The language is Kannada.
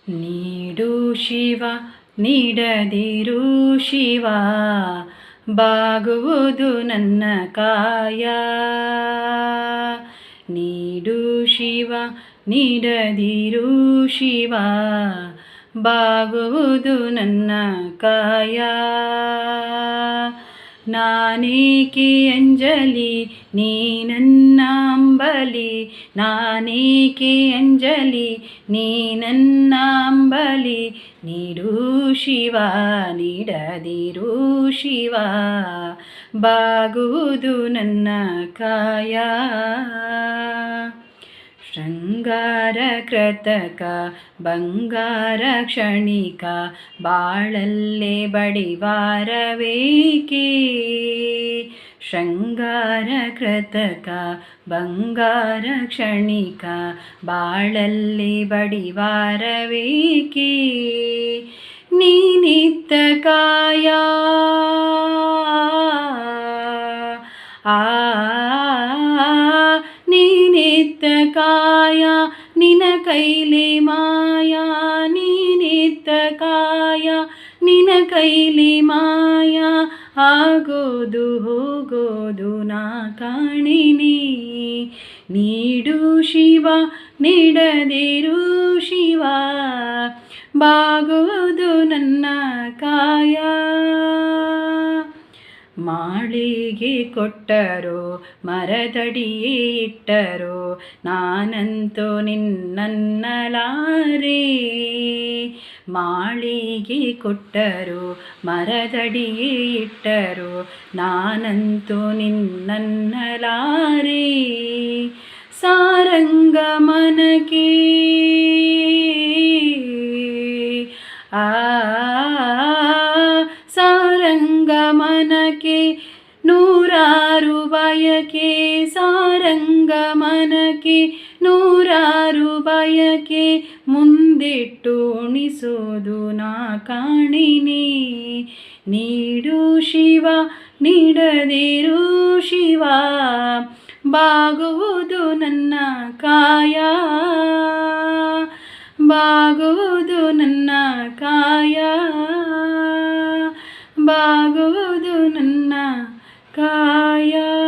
ನೀಡು ಶಿವ ನೀಡದಿರು ಶಿವ, ಬಾಗುವುದು ನನ್ನ ಕಾಯ. ನೀಡು ಶಿವ ನೀಡದಿರು ಶಿವ, ಬಾಗುವುದು ನನ್ನ ಕಾಯ. ನಾನೇಕೆ ಅಂಜಲಿ ನೀ ನನ್ನ ಅಂಬಲಿ, ನಾನೇಕೆ ಅಂಜಲಿ ನೀ ನನ್ನ ಅಂಬಲಿ. ನೀಡು ಶಿವ ನೀಡದಿರು ಶಿವ, ಬಾಗುವುದು ನನ್ನ ಕಾಯ. ಶೃಂಗಾರ ಕೃತಕ ಬಂಗಾರ ಕ್ಷಣಿಕ, ಬಾಳಲ್ಲೇ ಬಡಿವಾರವೇಕೆ. ಶೃಂಗಾರ ಕೃತಕ ಬಂಗಾರ ಕ್ಷಣಿಕ, ಬಾಳಲ್ಲಿ ಬಡಿವಾರವೇಕೆ. ನೀನಿತ್ತ ಕಾಯ ನೀನಿತ್ತ ಕಾಯ, ನಿನ ಕೈಲಿ ಮಾಯ. ನೀನಿತ್ತ ಕಾಯ ನಿನ ಕೈಲಿ ಮಾಯ, ಆಗೋದು ಹೋಗೋದು ನಾ ಕಾಣಿನಿ. ನೀಡು ಶಿವ ನೀಡದಿರು ಶಿವ, ಬಾಗುವುದು ನನ್ನ ಕಾಯ. ಮಾಳಿಗೆ ಕೊಟ್ಟರೋ ಮರದಡಿಯೇ ಇಟ್ಟರೋ, ನಾನಂತೂ ನಿನ್ನನ್ನಲಾರೆ. ಮಾಳಿಗೆ ಕೊಟ್ಟರೋ ಮರದಡಿಯೇ ಇಟ್ಟರೋ, ನಾನಂತೂ ನಿನ್ನನ್ನಲಾರೆ. ಸಾರಂಗ ಮನಕೆ ಸಾರಂಗ ಮನಕೆ ನೂರಾರು ಬಯಕೆ. ಸಾರಂಗ ಮನಕೆ ನೂರಾರು ಬಯಕೆ, ಮುಂದಿಟ್ಟು ಉಣಿಸೋದು ನಾ ಕಾಣಿನಿ. ನೀಡು ಶಿವ ನೀಡದಿರು ಶಿವ, ಬಾಗುವುದು ನನ್ನ ಕಾಯ. ಬಾಗುವುದು ನನ್ನ ಕಾಯ, ಬಾಗುವುದು ನನ್ನ ಕಾಯ.